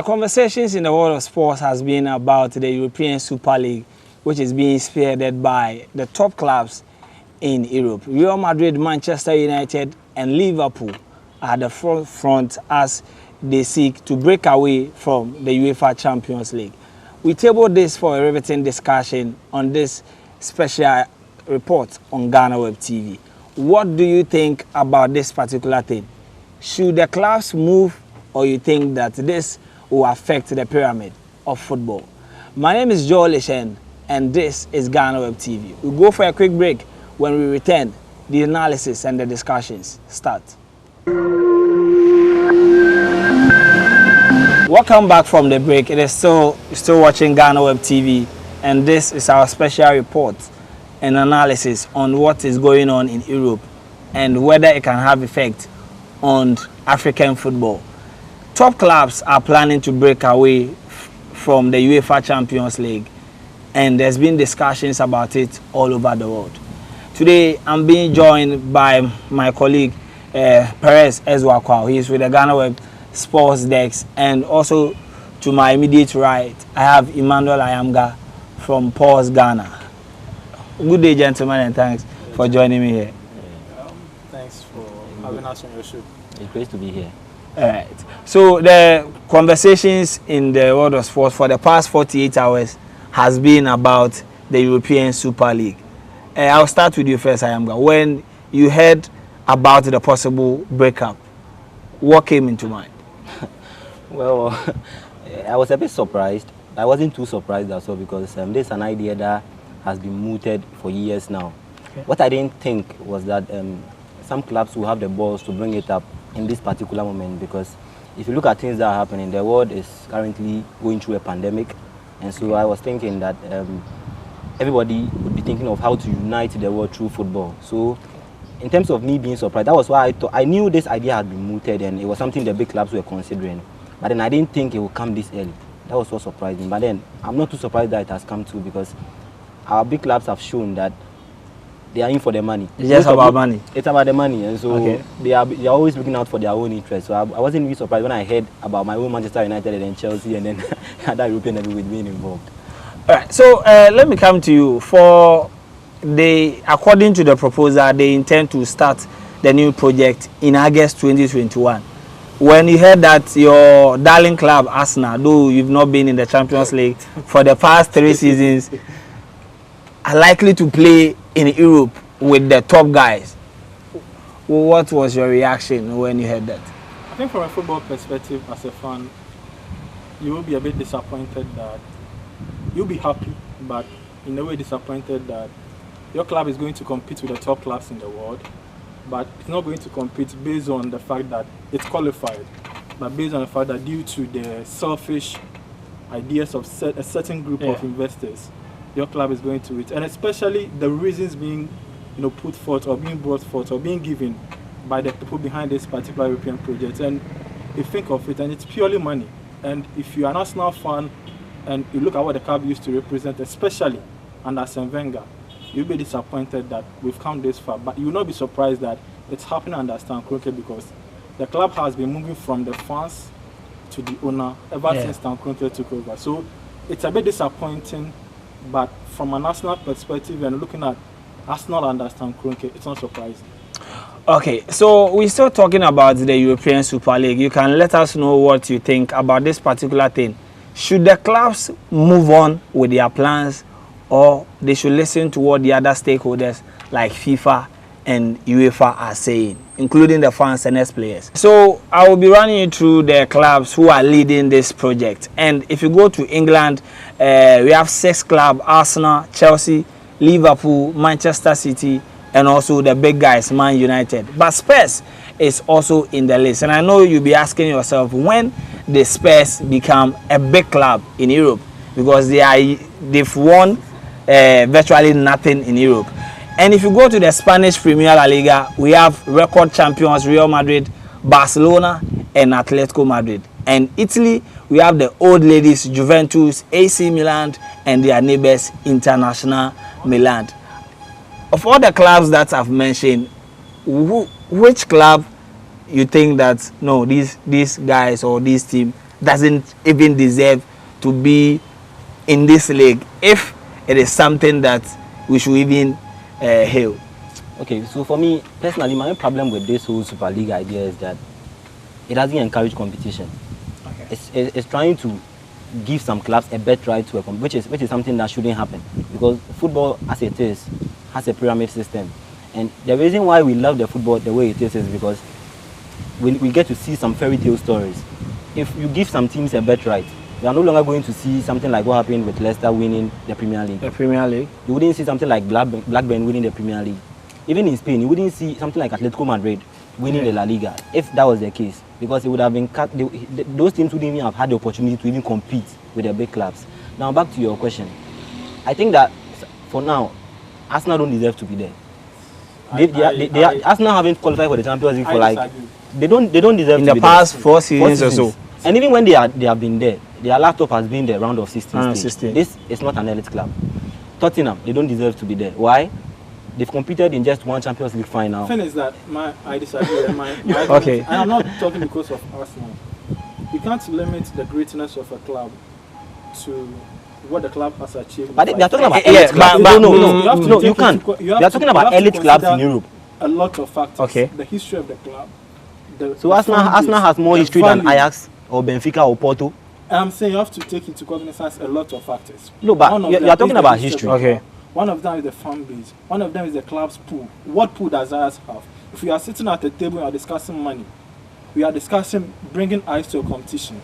conversations in the world of sports has been about the European Super League, which is being spearheaded by the top clubs in Europe. Real Madrid, Manchester United, and Liverpool are the front as they seek to break away from the UEFA Champions League. We tabled this for a riveting discussion on this special report on Ghana Web TV. What do you think about this particular thing? Should the clubs move, or you think that this will affect the pyramid of football? My name is Joel Ishen, and this is Ghana Web TV. We'll go for a quick break. When we return, the analysis and the discussions start. Welcome back from the break. It is still watching Ghana Web TV, and this is our special report and analysis on what is going on in Europe and whether it can have effect on African football. Top clubs are planning to break away from the UEFA Champions League, and there's been discussions about it all over the world. Today, I'm being joined by my colleague, Perez Ezwakwao. He's with the Ghana Web Sports Desk, and also to my immediate right, I have Emmanuel Ayamga from Pulse Ghana. Good day, gentlemen, and thanks for joining me here. Thanks for having us on your show. It's great to be here. All right. So the conversations in the world of sports for the past 48 hours has been about the European Super League. I'll start with you first, Ayamga. When you heard about the possible breakup, what came into mind? Well, I was a bit surprised. I wasn't too surprised as well, because this is an idea that has been mooted for years now. Okay. What I didn't think was that some clubs will have the balls to bring it up in this particular moment, because if you look at things that are happening, the world is currently going through a pandemic, and so I was thinking that everybody would be thinking of how to unite the world through football. So in terms of me being surprised, that was why I knew this idea had been mooted and it was something the big clubs were considering, but then I didn't think it would come this early. That was so surprising. But then I'm not too surprised that it has come too, because our big clubs have shown that they are in for the money. It's just about money. It's about the money, and so they are always looking out for their own interests. So I wasn't really surprised when I heard about my own Manchester United and then Chelsea and then other European heavyweights being involved. All right. So let me come to you. According to the proposal, they intend to start the new project in August 2021. When you heard that your darling club Arsenal, though you've not been in the Champions League for the past 3 seasons, are likely to play in Europe with the top guys, what was your reaction when you heard that? I think from a football perspective, as a fan, you will be a bit disappointed that you'll be happy, but in a way disappointed that your club is going to compete with the top clubs in the world, but it's not going to compete based on the fact that it's qualified, but based on the fact that due to the selfish ideas of a certain group of investors, your club is going to it, and especially the reasons being, put forth or being brought forth or being given by the people behind this particular European project. And you think of it, and it's purely money. And if you are an Arsenal fan and you look at what the club used to represent, especially under Arsene Wenger, you'll be disappointed that we've come this far. But you will not be surprised that it's happening under Stan Kroenke, because the club has been moving from the fans to the owner ever since Stan Kroenke took over. So it's a bit disappointing. But from an Arsenal perspective and looking at Arsenal under Stan Kroenke, it's not surprising. Okay, so we're still talking about the European Super League. You can let us know what you think about this particular thing. Should the clubs move on with their plans, or they should listen to what the other stakeholders like FIFA and UEFA are saying, including the fans and ex-players? So I will be running you through the clubs who are leading this project. And if you go to England, we have 6 clubs: Arsenal, Chelsea, Liverpool, Manchester City, and also the big guys, Man United. But Spurs is also in the list. And I know you'll be asking yourself, when the Spurs become a big club in Europe? Because they've won virtually nothing in Europe. And if you go to the Spanish Premier La Liga, we have record champions Real Madrid, Barcelona, and Atletico Madrid. And Italy, we have the old ladies Juventus, AC Milan, and their neighbors International Milan. Of all the clubs that I've mentioned, which club you think that these guys or this team doesn't even deserve to be in this league if it is something that we should even hail? Okay, so for me personally, my problem with this whole Super League idea is that it doesn't encourage competition. Okay. It's trying to give some clubs a better right to a which is something that shouldn't happen, because football as it is has a pyramid system, and the reason why we love the football the way it is because we get to see some fairy tale stories. If you give some teams a better right, we are no longer going to see something like what happened with Leicester winning the Premier League. The Premier League. You wouldn't see something like Blackburn winning the Premier League. Even in Spain, you wouldn't see something like Atletico Madrid winning the La Liga if that was the case, because it would have been cut. Those teams wouldn't even have had the opportunity to even compete with the big clubs. Now back to your question, I think that for now, Arsenal don't deserve to be there. Arsenal haven't qualified for the Champions League for like they don't deserve in to the be past there. 4 seasons or so. And even when they have been there, their laptop has been the round of 16. 16. This is not an elite club. Tottenham, they don't deserve to be there. Why? They've competed in just one Champions League final. The thing is that I disagree. my Okay. And I'm not talking because of Arsenal. You can't limit the greatness of a club to what the club has achieved. But they are talking about Yeah, elite clubs. but No, you can't. They are talking about elite clubs in Europe. A lot of factors. Okay. The history of the club. So Arsenal has more history than Ajax or Benfica or Porto. I'm saying you have to take into cognizance a lot of factors. No, but One of you them are is talking the about history history. of the Okay. club. One of them is the fan base. One of them is the club's pool. What pool does Ajax have? If we are sitting at the table and are discussing money, we are discussing bringing eyes to a competition.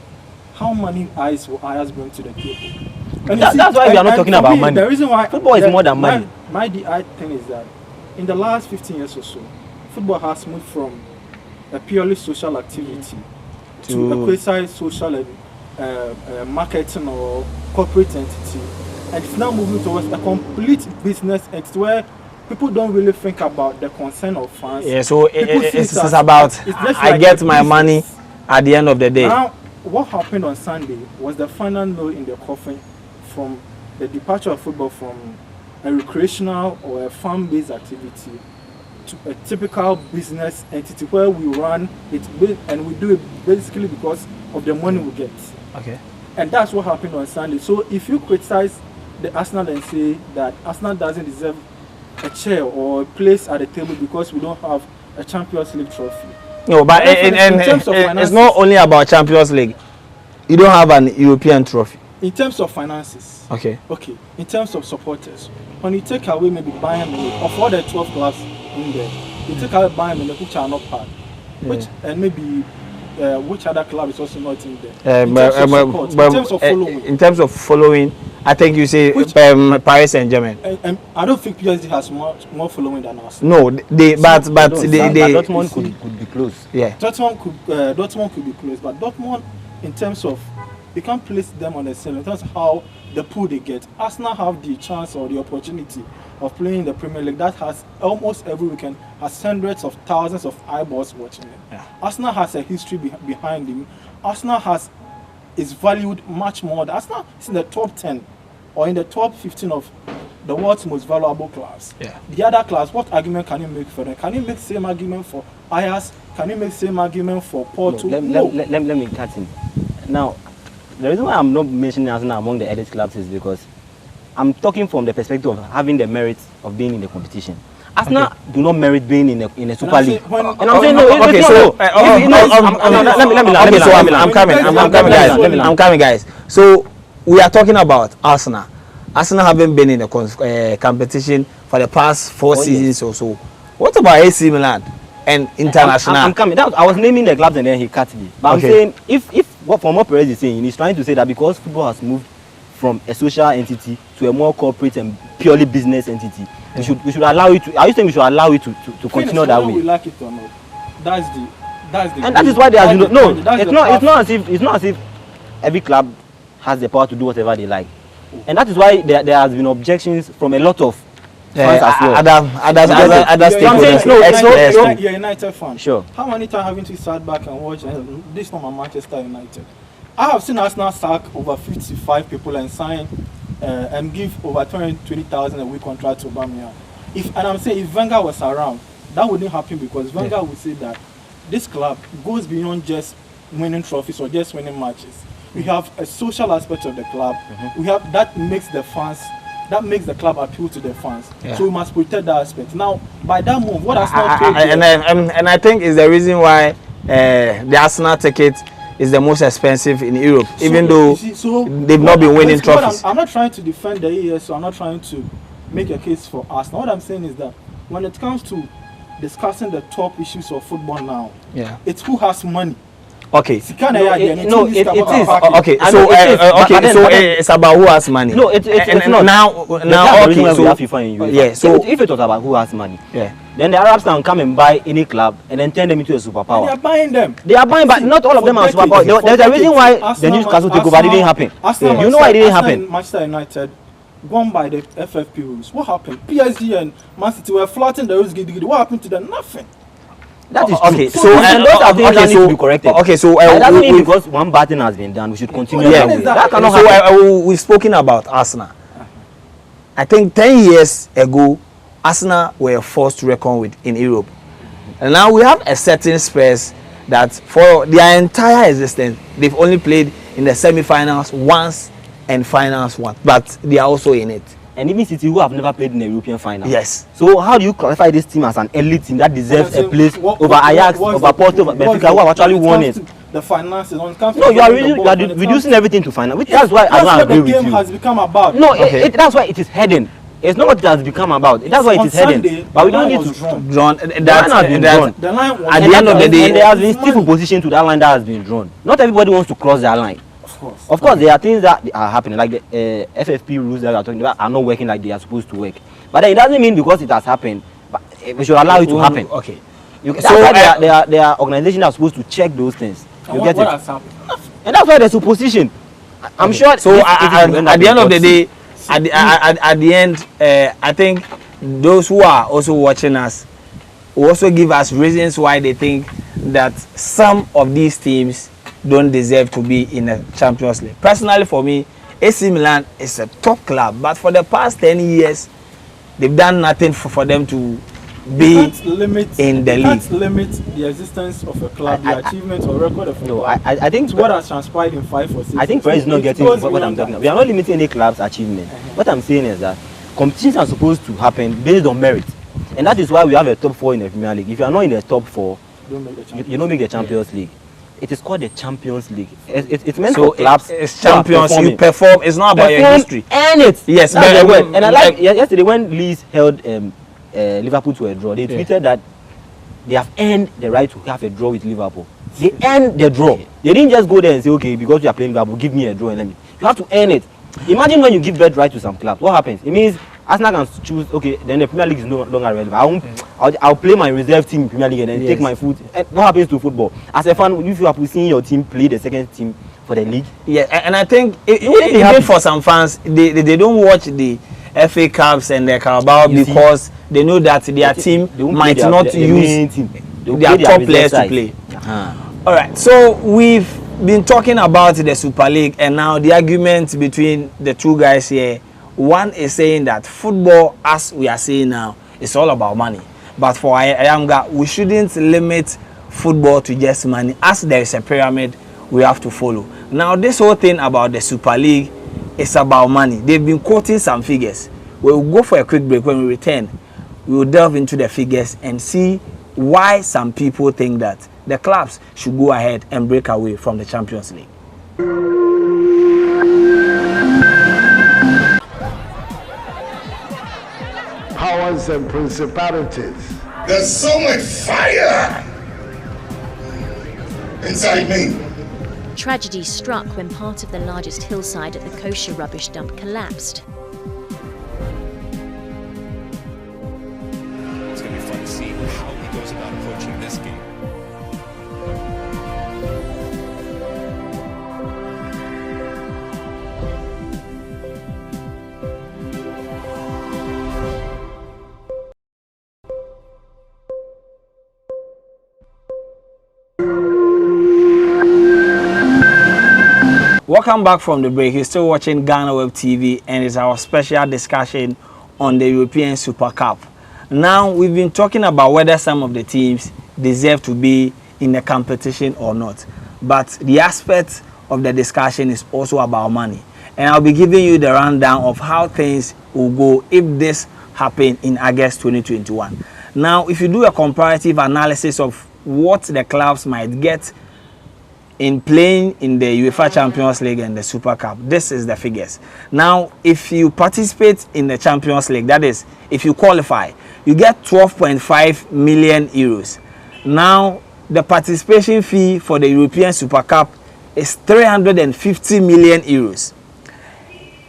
How many eyes will Ajax bring to the table? And you That's why we are not talking for about me, money. The reason why Football is more than money. My DI thing is that in the last 15 years or so, football has moved from a purely social activity to a quasi-social marketing or corporate entity, and it's now moving towards a complete business entity where people don't really think about the concern of fans. Yeah, so People see it's it as- about it's just I like get a my business. money at the end of the day. Now, what happened on Sunday was the final nail in the coffin from the departure of football from a recreational or a fan-based activity to a typical business entity where we run it and we do it basically because of the money we get. Okay. And that's what happened on Sunday. So if you criticize the Arsenal and say that Arsenal doesn't deserve a chair or a place at the table because we don't have a Champions League trophy. No, but In terms of it's finances- not only about Champions League. You don't have an European trophy. In terms of finances, Okay. okay, in terms of supporters, when you take away maybe Bayern Munich, of all the 12 clubs in there, you take away Bayern Munich, which are not part, which and maybe which other club is also not in there. In terms of support, in terms of following, in terms of following, I think you say Which- Paris Saint-Germain. and I don't think PSG has more following than us. No, they but Dortmund could be close. yeah. Dortmund could be close, but Dortmund, in terms of, you can't place them on the same in terms of how the pool they get. Arsenal have the chance or the opportunity of playing in the Premier League that has almost every weekend has hundreds of thousands of eyeballs watching it. Yeah. Arsenal has a history behind him. Arsenal is valued much more. Arsenal is in the top 10 or in the top 15 of the world's most valuable clubs. Yeah. The other class, what argument can you make for them? Can you make same argument for Ajax? Can you make same argument for Porto? Let me cut in. Now, the reason why I'm not mentioning Arsenal among the elite clubs is because I'm talking from the perspective of having the merit of being in the competition. Arsenal do not merit being in a Super League. And I'm saying no. Okay, so I'm coming, guys. So we are talking about Arsenal. Arsenal haven't been in a competition for the past 4 seasons or so. What about AC Milan and International? I'm coming. I was naming the clubs and then he cut me. But Okay. I'm saying if what Momo Perez is saying, he's trying to say that because football has moved from a social entity to a more corporate and purely business entity, we should allow it to. Are you saying we should allow it to continue that whether we way? like it or not, that's the And that is why they are that's no. the point. That's It's the not. path. It's not as if every club has the power to do whatever they like, and that is why there has been objections from a lot of fans as well. Other I'm saying, stakeholders. no, it's not- Yes, no. You're a United fan. Sure. How many times haven't you sat back and watched? This is not my Manchester United. I have seen Arsenal sack over 55 people and sign and give over 220,000 a week contract to Aubameyang. And I'm saying if Wenger was around, that wouldn't happen because Wenger would say that this club goes beyond just winning trophies or just winning matches. We have a social aspect of the club. We have that makes the fans. That makes the club appeal to the fans. Yeah. So we must protect that aspect. Now, by that move, what has not told and I think is the reason why the Arsenal ticket is the most expensive in Europe, so, even though they've not been winning trophies. I'm not trying to defend the ES, so I'm not trying to make a case for Arsenal. What I'm saying is that when it comes to discussing the top issues of football now, it's who has money. Okay. It is. Okay. So it's about who has money. No, it's not. Now, okay. So we have FIFA in UEFA. Yeah. So if it was about who has money, then the Arabs can come and buy any club and then turn them into a superpower. They are buying them. They are buying, but not all of them are superpower. There's a reason why the Newcastle takeover didn't happen. You know why it didn't happen? Manchester United gone by the FFP rules. What happened? PSG and Man City were flouting the rules. What happened to them? Nothing. That is okay. True. So those are things that need to be corrected. Okay, so it doesn't mean because one bad thing has been done, we should continue. That cannot happen. So we've spoken about Arsenal. I think 10 years ago, Arsenal were forced to reckon with in Europe, and now we have a certain Spurs that for their entire existence they've only played in the semi-finals once and finals once, but they are also in it. And even City, who have never played in a European final. Yes. So how do you qualify this team as an elite team that deserves a place over Ajax, over Porto, over Benfica, who have actually won it? The finances. No, you are reducing everything to finance. That's why I don't agree with you. That's what the game has become about. No, that's why it is heading. It's not what it has become about. That's why it is heading. But we don't need to drawn. The line has been drawn. The line was at the end of the day, there has been stiff opposition to that line that has been drawn. Not everybody wants to cross that line. Of course, there are things that are happening, like the FFP rules that we are talking about are not working like they are supposed to work. But it doesn't mean because it has happened, but we should allow it to happen. Okay. That's why there are organizations that are supposed to check those things. You get it? Has happened? And that's why there's opposition. I'm sure. So at the end of the day, at the end, I think those who are also watching us will also give us reasons why they think that some of these teams don't deserve to be in the Champions League. Personally, for me, AC Milan is a top club, but for the past 10 years, they've done nothing for them to be in the league. You can't limit the existence of a club, the achievement or record of a club. I think what has transpired in 5 or 6 years. I think Perez is not getting what I'm talking about. We are not limiting any club's achievement. What I'm saying is that competitions are supposed to happen based on merit. And that is why we have a top 4 in the Premier League. If you are not in the top 4, you don't make the Champions League. It is called the Champions League. It's meant for clubs. It's champions. You perform. It's not about your history. Earn it. Yes, that's the word. And I like yesterday when Leeds held Liverpool to a draw. They tweeted that they have earned the right to have a draw with Liverpool. They earned the draw. They didn't just go there and say, okay, because you are playing Liverpool, give me a draw and let me. You have to earn it. Imagine when you give birth right to some clubs. What happens? It means Arsenal can choose. Okay, then the Premier League is no longer relevant. I'll play my reserve team in Premier League and then take my foot. What happens to football? As a fan, if you are seeing your team play the second team for the league, and I think even for some fans, they don't watch the FA Cups and the Carabao because they know that their team might not use their top players to play. All right, so we've been talking about the Super League, and now the argument between the two guys here. One is saying that football, as we are saying now, is all about money. But for Ayamga, we shouldn't limit football to just money. As there is a pyramid, we have to follow. Now, this whole thing about the Super League is about money. They've been quoting some figures. We'll go for a quick break. When we return, we will delve into the figures and see why some people think that the clubs should go ahead and break away from the Champions League. Powers and principalities. There's so much fire inside me. Tragedy struck when part of the largest hillside at the kosher rubbish dump collapsed. It's going to be fun to see how he goes about approaching this game. Welcome back from the break. You're still watching Ghana Web TV, and it's our special discussion on the European Super Cup. Now, we've been talking about whether some of the teams deserve to be in the competition or not. But the aspect of the discussion is also about money. And I'll be giving you the rundown of how things will go if this happen in August 2021. Now, if you do a comparative analysis of what the clubs might get in playing in the UEFA Champions League and the Super Cup, this is the figures. Now, if you participate in the Champions League, that is, if you qualify, you get 12.5 million euros. Now, the participation fee for the European Super Cup is 350 million euros.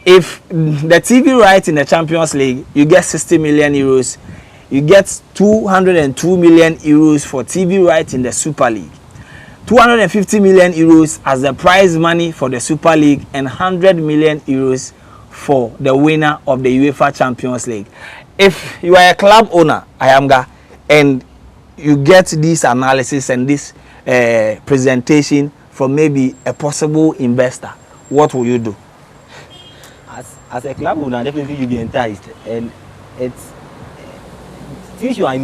If the TV rights in the Champions League, you get 60 million euros. You get 202 million euros for TV rights in the Super League. 250 million euros as the prize money for the Super League and 100 million euros for the winner of the UEFA Champions League. If you are a club owner, Ayamga, and you get this analysis and this presentation from maybe a possible investor, what will you do? As a club owner, definitely you'll be enticed, and it's since you are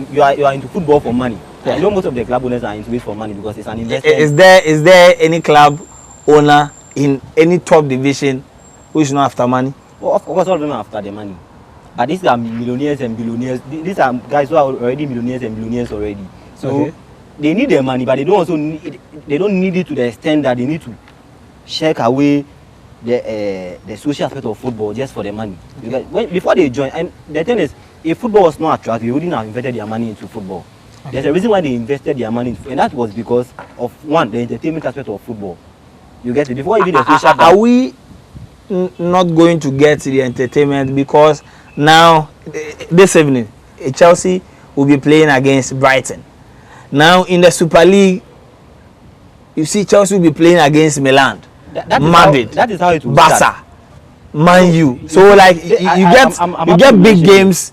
into football for money. I know most of the club owners are into it for money because it's an investment. Is there any club owner in any top division who is not after money? Well, of course, all of them are after the money. But these are millionaires and billionaires. These are guys who are already millionaires and billionaires already. So they need their money, but they don't also need it to the extent that they need to shake away the social aspect of football just for the money. Because before they join, and the thing is, if football was not attractive, they wouldn't have invested their money into football. There's a reason why they invested their money into, and that was because of one, the entertainment aspect of football. You get it? Before even the social. Are we not going to get the entertainment because now this evening Chelsea will be playing against Brighton. Now in the Super League, you see Chelsea will be playing against Milan, Madrid, that is how it will Barca, start. Man U. So like you get big games.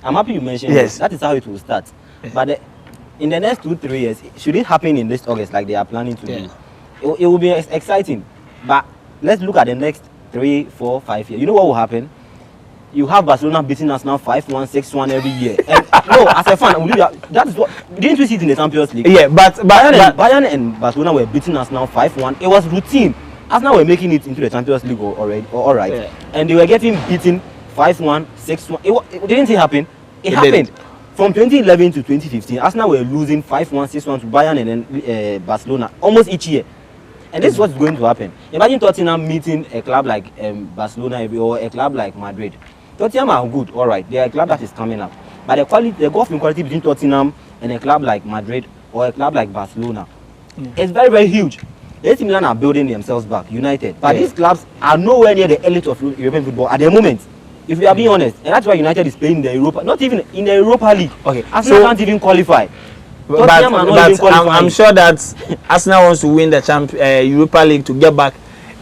I'm happy you mentioned yes. That is how it will start. But in the next 2-3 years, should it happen in this August like they are planning to do, it will be exciting. But let's look at the next 3, 4, 5 years. You know what will happen? You have Barcelona beating us now 5-1, 6-1 every year. And no, as a fan, that is what didn't we see it in the Champions League? Yeah, but Bayern and Barcelona were beating us now 5-1. It was routine. Arsenal were making it into the Champions League already, all right, and they were getting beaten 5-1, 6-1. It didn't happen. It happened. Did. From 2011 to 2015, Arsenal were losing 5-1, 6-1 to Bayern and then Barcelona almost each year. And this is what's going to happen. Imagine Tottenham meeting a club like Barcelona or a club like Madrid. Tottenham are good, all right. They are a club that is coming up. But the golf quality between Tottenham and a club like Madrid or a club like Barcelona is very, very huge. AC Milan are building themselves back, United. But these clubs are nowhere near the elite of European football at the moment. If we are being honest, and that's why United is playing in the Europa, not even in the Europa League. Okay, Arsenal can't even qualify. But I'm sure that Arsenal wants to win the Europa League to get back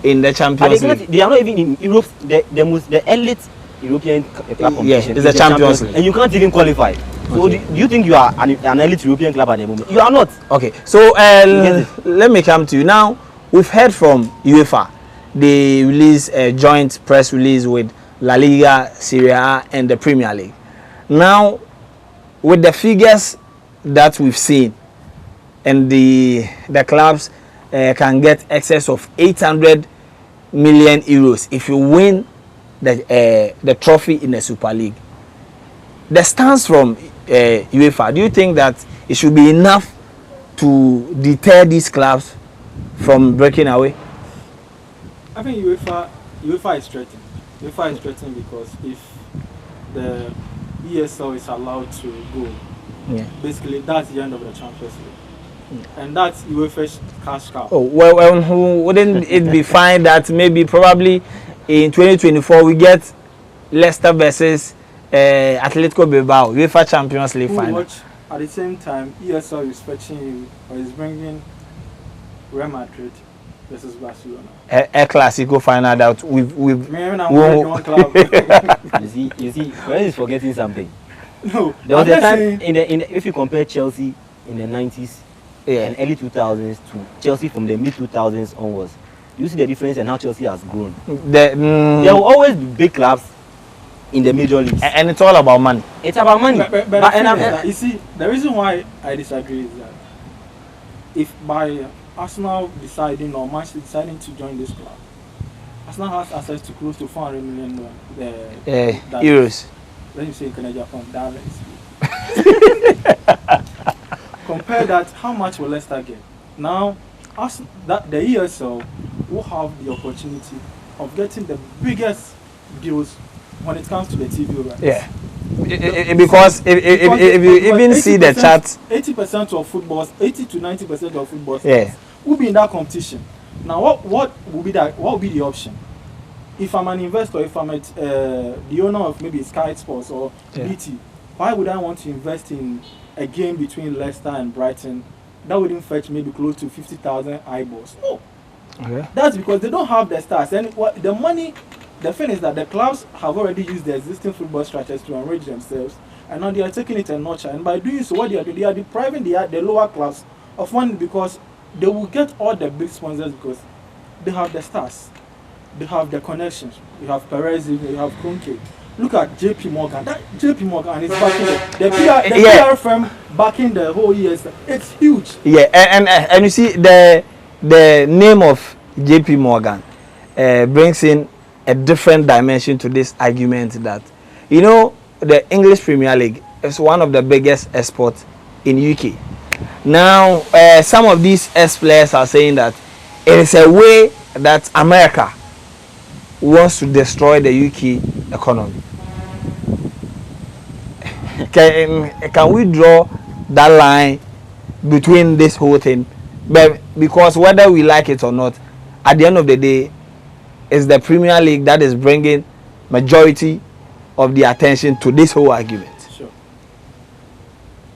in the Champions League. They are not even in Europe. The elite European club competition is the Champions League, and you can't even qualify. So do you think you are an elite European club at the moment? You are not. Okay, so let me come to you now. We've heard from UEFA. They released a joint press release with La Liga, Serie A, and the Premier League. Now, with the figures that we've seen, and the clubs can get excess of 800 million euros if you win the trophy in the Super League. The stance from UEFA, do you think that it should be enough to deter these clubs from breaking away? I think UEFA is threatened. UEFA is threatened because if the ESL is allowed to go, basically that's the end of the Champions League. And that's UEFA's cash cow. Oh, well, wouldn't it be fine that maybe probably in 2024 we get Leicester versus Atletico Bilbao, UEFA Champions League final? At the same time, ESL is fetching you, or is bringing Real Madrid versus Barcelona. A Clasico final that we've one club. you see, Perez is forgetting something. No, there was a time if you compare Chelsea in the 90s and early 2000s to Chelsea from the mid 2000s onwards, you see the difference and how Chelsea has grown. There will always be big clubs in the major leagues, and it's all about money. It's about money. But you see, the reason why I disagree is that if by Arsenal deciding or Manchester deciding to join this club, Arsenal has access to close to 400 million euros. Let me say in Canadian dollars. Compare that, how much will Leicester get? Now, the ESL will have the opportunity of getting the biggest deals when it comes to the TV rights. Yeah. Because if you even see the charts, 80% of footballs, 80 to 90% of footballs yeah, will be in that competition. Now, what will be that? What will be the option? If I'm an investor, if I'm the owner of maybe Sky Sports or BT, why would I want to invest in a game between Leicester and Brighton that wouldn't fetch maybe close to 50,000 eyeballs? No. Okay. That's because they don't have the stars. And the money, the thing is that the clubs have already used the existing football structures to enrich themselves, and now they are taking it a notch. And by doing so, what they are depriving the lower class of money, because they will get all the big sponsors because they have the stars, they have the connections. You have Perez, you have Kroenke. Look at JP Morgan. That JP Morgan is backing the PR firm backing the whole year. It's huge. Yeah, and you see the name of JP Morgan brings in a different dimension to this argument that, you know, the English Premier League is one of the biggest exports in UK. Now, some of these ex-players are saying that it is a way that America wants to destroy the UK economy. Can we draw that line between this whole thing? But because whether we like it or not, at the end of the day, it's the Premier League that is bringing majority of the attention to this whole argument. Sure.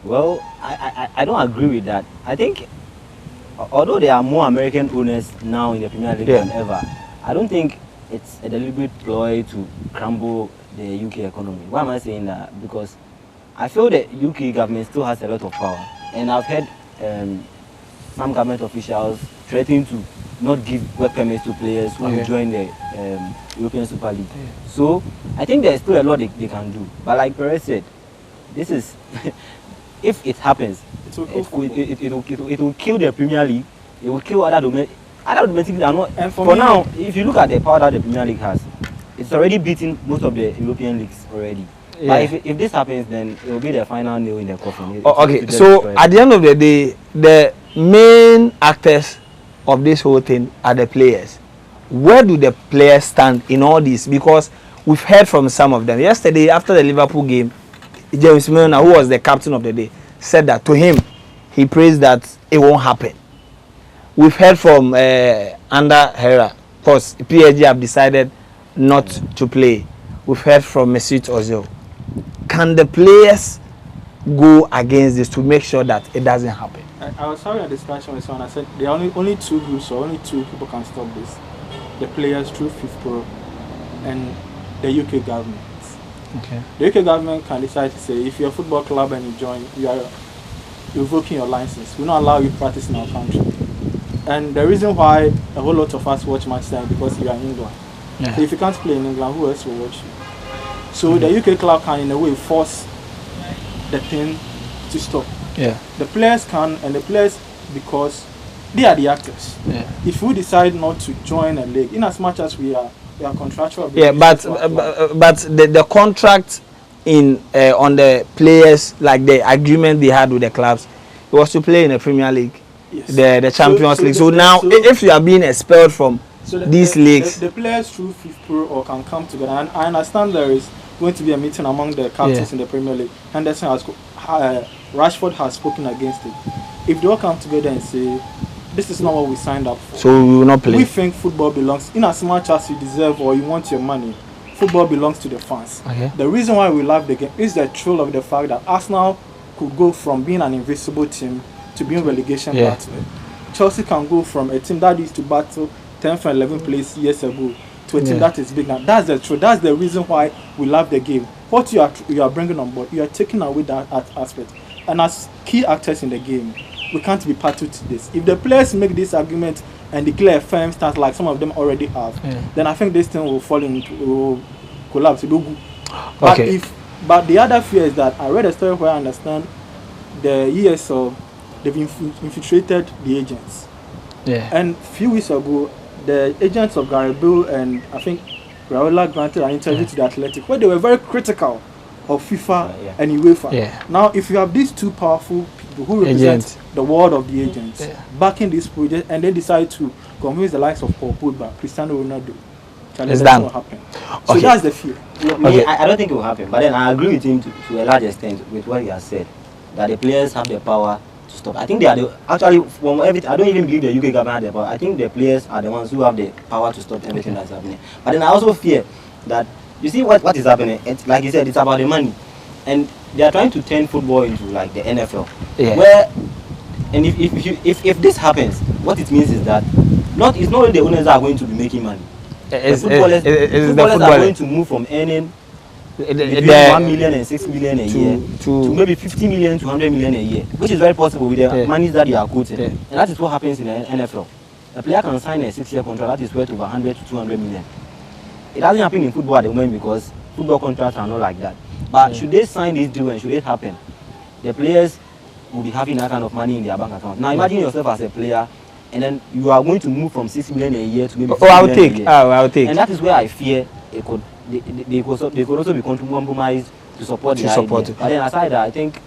Well, I don't agree with that. I think, although there are more American owners now in the Premier League than ever, I don't think it's a deliberate ploy to crumble the UK economy. Why am I saying that? Because I feel the UK government still has a lot of power, and I've heard some government officials threatening to not give work permits to players who will join the European Super League. So I think there's still a lot they can do. But like Perez said, this is if it happens, it will kill the Premier League. It will kill other domestic leagues are not. And for now, if you look at the power that the Premier League has, it's already beating most of the European leagues already. Yeah. But if this happens, then it will be the final nail in the coffin. Okay, so at the end of the day, the main actors of this whole thing are the players. Where do the players stand in all this? Because we've heard from some of them. Yesterday, after the Liverpool game, James Milner, who was the captain of the day, said that to him, he prays that it won't happen. We've heard from Ander Herrera, because PSG have decided not to play. We've heard from Mesut Ozil. Can the players go against this to make sure that it doesn't happen? I was having a discussion with someone. I said there are only two groups, or only two people can stop this: the players through FIFPro and the UK government. Okay. The UK government can decide to say, if you're a football club and you join, you are revoking your license. We don't allow you to practice in our country. And the reason why a whole lot of us watch Manchester is because you are in England. Yeah. So if you can't play in England, who else will watch you? So the UK club can, in a way, force the thing to stop. Yeah. The players can, and the players, because they are the actors. Yeah. If we decide not to join a league, in as much as we are contractual. Yeah, but the contract in on the players, like the agreement they had with the clubs, it was to play in the Premier League, yes, the Champions League. So now, if you are being expelled from these leagues, the players through FIFPro or can come together. And I understand there is going to be a meeting among the captains in the Premier League. Henderson has, Rashford has spoken against it. If they all come together and say, this is not what we signed up for, so we will not play. We think football belongs, in as much as you deserve or you want your money, football belongs to the fans. Okay. The reason why we love the game is the thrill of the fact that Arsenal could go from being an invisible team to being relegation battle. Chelsea can go from a team that used to battle 10th and 11th place years ago to a team that is big now. That's the truth. That's the reason why we love the game. What you are bringing on board, you are taking away that aspect. And as key actors in the game, we can't be party to this. If the players make this argument and declare a firm stance like some of them already have, then I think this thing will fall into, will collapse. But the other fear is that I read a story where I understand the ESL, they've infiltrated the agents. Yeah. And a few weeks ago, the agents of Gary Bill and I think Raiola granted an interview to the Athletic where they were very critical of FIFA and UEFA. Yeah. Now, if you have these two powerful people who represent Agents. the world of the agents Yeah. backing this project and they decide to convince the likes of Paul Pogba, Cristiano Ronaldo, It's that's done. what happened. So Okay. that's the fear. Me, I don't think it will happen. But then I agree with him to a large extent with what he has said, that the players have the power to stop. I think they are actually from everything. I don't even believe the UK government has the power. I think the players are the ones who have the power to stop everything that's happening. But then I also fear that you see what is happening. It's like you said, it's about the money, and they are trying to turn football into like the NFL, where and if this happens, what it means is that it's not only the owners that are going to be making money. Footballers are going to move from earning between 1 million and 6 million a year to maybe 50 million to 100 million a year, which is very possible with the money that they are quoting. And that is what happens in the NFL. A player can sign a 6-year contract that is worth over 100 to 200 million. It doesn't happen in football at the moment because football contracts are not like that. But should they sign this deal and should it happen, the players will be having that kind of money in their bank account. Now imagine yourself as a player, and then you are going to move from 6 million a year to maybe 50 I'll million a year. I'll take. And that is where I fear they could also be compromised to support the idea. But then aside that, I think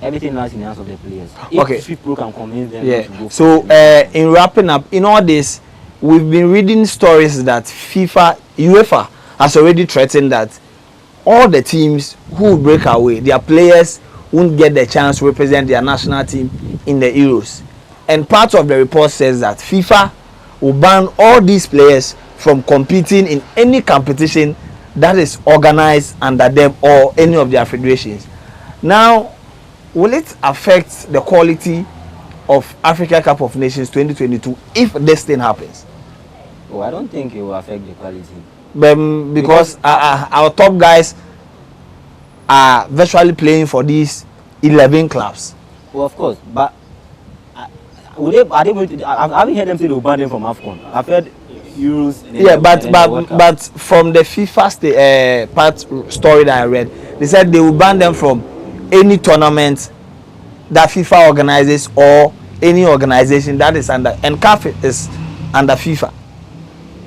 everything lies in the hands of the players. If people can convince them to go. So in wrapping up, in all this, we've been reading stories that UEFA has already threatened that all the teams who break away, their players won't get the chance to represent their national team in the Euros. And part of the report says that FIFA will ban all these players from competing in any competition that is organized under them or any of their federations. Now, will it affect the quality of Africa Cup of Nations 2022 if this thing happens? Oh, I don't think it will affect the quality. Because our top guys are virtually playing for these 11 clubs. Well, of course, but are they going to? I haven't heard them say they will ban them from AFCON. I've heard Euros. Yeah, but from the FIFA story that I read, they said they will ban them from any tournament that FIFA organizes or any organization that is under, and CAF is under FIFA.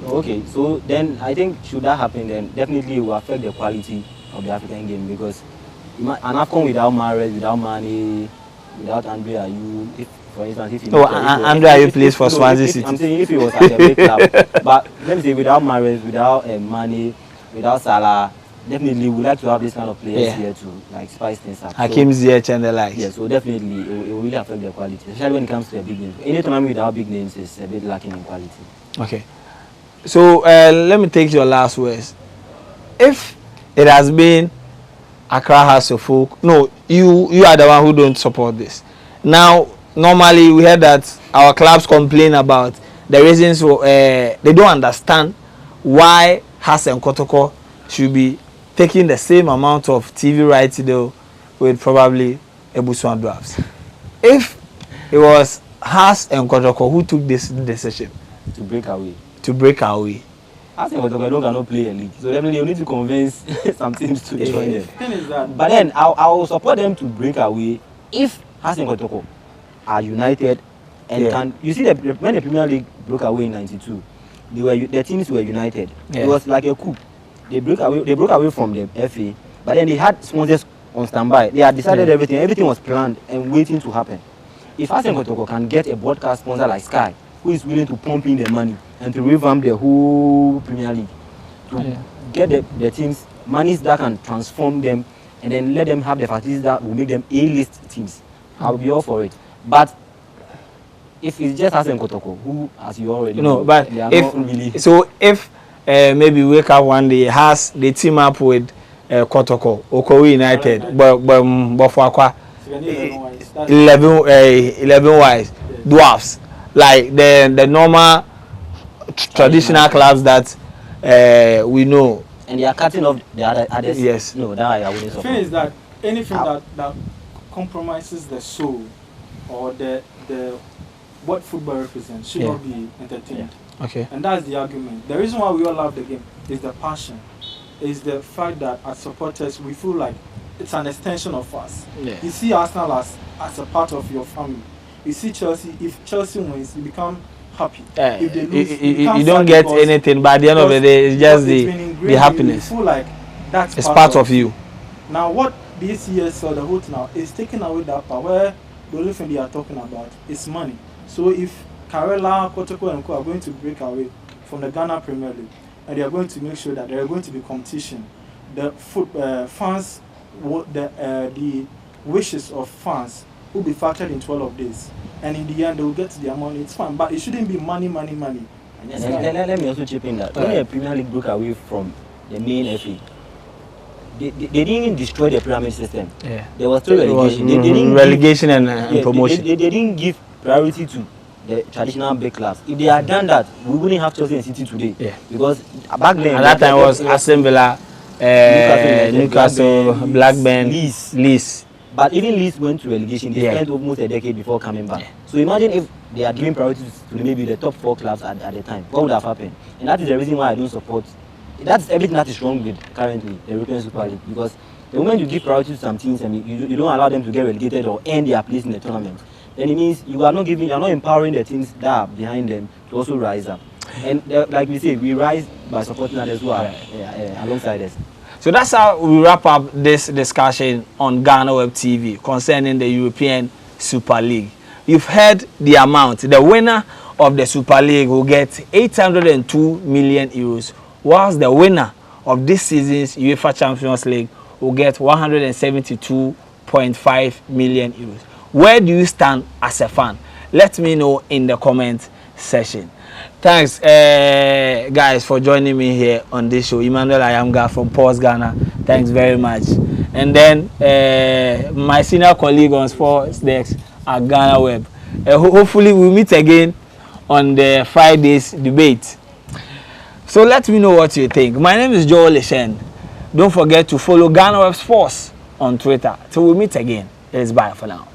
Okay, so then I think should that happen, then definitely it will affect the quality of the African game, because an AFCON without Mahrez, without Mane, without Andre Ayew, for instance, if Andre Ayew plays for Swansea City. I'm saying if he was at a big club, but let me say without Mahrez, without Mane, without Salah, definitely we like to have this kind of players here to like spice things up. Hakim Ziyech and the likes. Yeah, so definitely it will really affect the quality, especially when it comes to the big names. Any tournament without big names is a bit lacking in quality. Okay. So let me take your last words. If it has been Accra House of Folk, no, you are the one who don't support this. Now, normally we hear that our clubs complain about the reasons they don't understand why Hassan Kotoko should be taking the same amount of TV rights though with probably Ebusuan Drafts. If it was Has and Kotoko who took this decision to break away. I think Kotoko cannot play a league, so definitely you need to convince some teams to join them. But then I will support them to break away if Has and Kotoko are united and can. You see, when the Premier League broke away in '92, the teams were united. It was like a coup. They broke away from the FA, but then they had sponsors on standby. They had decided everything was planned and waiting to happen. If Hassan Kotoko can get a broadcast sponsor like Sky, who is willing to pump in the money and to revamp the whole Premier League, to get the teams monies that can transform them and then let them have the facilities that will make them A-list teams, I'll be all for it. But if it's just Hassan Kotoko, who, as you already know, but they are not really. So if maybe wake up one day, they team up with Kotoko, Okowe United, but 11 wise dwarfs, like the normal traditional clubs that we know. And they are cutting off the others. Yes. No, that I wouldn't support. The thing is that anything that compromises the soul or the what football represents should not be entertained. Okay. And that's the argument. The reason why we all love the game is the passion. Is the fact that as supporters we feel like it's an extension of us. Yeah. You see Arsenal as a part of your family. You see Chelsea. If Chelsea wins, you become happy. If they lose, you don't get anything. But at the end of the day, it's just the happiness. You feel like that's it's part of you. Now, what this year saw the whole now is taking away that part where the only thing they are talking about is money. So if Karela, Kotoko, and Co are going to break away from the Ghana Premier League, and they are going to make sure that there are going to be competition, the fans, the wishes of fans will be factored into all of this, and in the end they will get their money. It's fine, but it shouldn't be money. And let me also chip in that when the Premier League broke away from the main FA, they didn't destroy the pyramid system. Yeah. There was still relegation. They didn't relegation and promotion. They didn't give priority to the traditional big clubs. If they had done that, we wouldn't have Chelsea and City today. Yeah. Because back then, at that time was Aston Villa, Newcastle, Blackburn, Leeds. But even Leeds went to relegation. They spent almost a decade before coming back. So imagine if they had given priority to maybe the top 4 clubs at the time. What would have happened? And that is the reason why I don't support. That's everything that is wrong with currently the European Super League. Because the moment you give priority to some teams and you don't allow them to get relegated or earn their place in the tournament, then it means you are not empowering the teams that are behind them to also rise up. And like we say, we rise by supporting others who are alongside us. So that's how we wrap up this discussion on Ghana Web TV concerning the European Super League. You've heard the amount. The winner of the Super League will get 802 million euros, whilst the winner of this season's UEFA Champions League will get 172.5 million euros. Where do you stand as a fan? Let me know in the comment section. Thanks, guys, for joining me here on this show. Emmanuel Ayamga from Pulse Ghana. Thanks very much. And then my senior colleague on Sports Desk at Ghana Web. Hopefully, we'll meet again on the Friday's debate. So let me know what you think. My name is Joel Leshen. Don't forget to follow Ghana Web Sports on Twitter. Till we meet again, it is bye for now.